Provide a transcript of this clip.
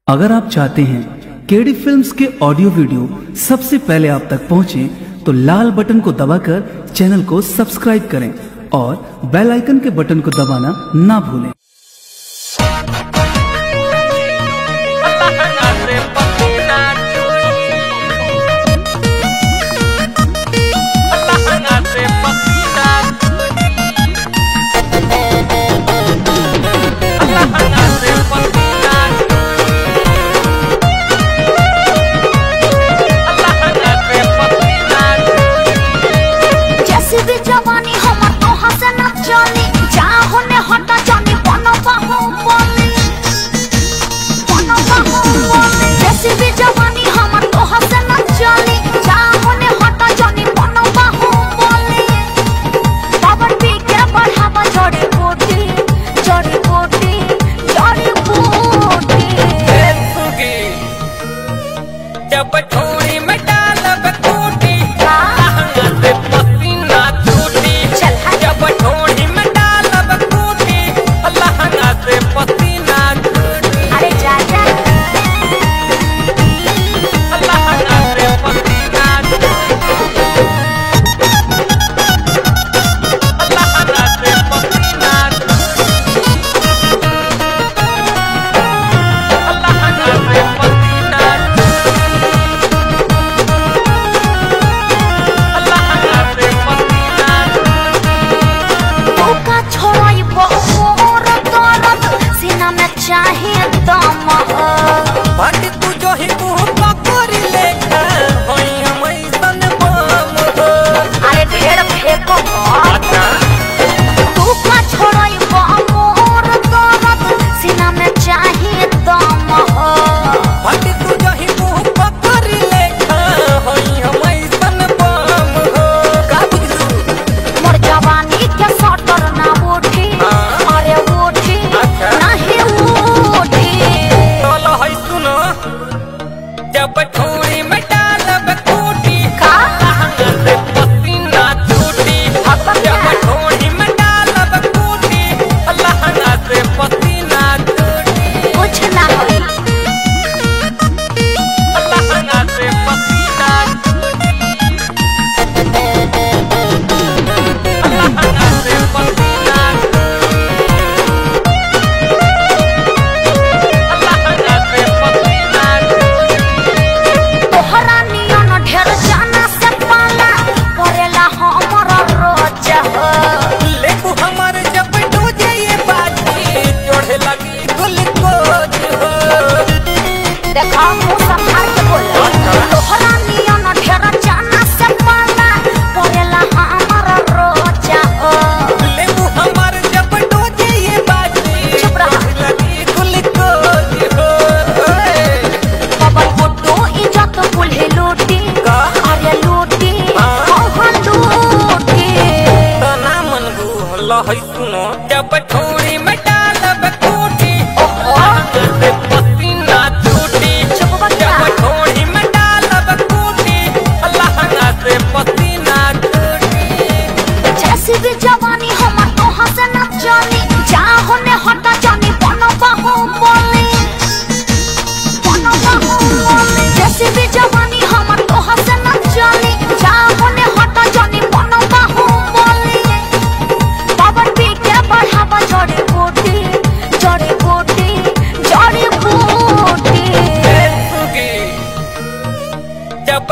अगर आप चाहते हैं केडी फिल्म्स के ऑडियो वीडियो सबसे पहले आप तक पहुंचे तो लाल बटन को दबाकर चैनल को सब्सक्राइब करें और बेल आइकन के बटन को दबाना ना भूलें। सुनो जब थोड़ी में डालब कोठी से पसीना छूटी, जब थोड़ी में डालब कोठी लहंगा से पसीना छूटी। जैसी भी जवानी हमर तो हंसे न जानी, चाहो ने हटा जानी बनो बाहुबली, बनो बाहुबली। जैसी भी जवानी हमर तो हंसे न जानी, चाहो ने हटा जानी बनो बाहुबली। पावर पी के बढ़ावा जड़ी बूटी, जड़ी बूटी, जड़ी बूटी। जब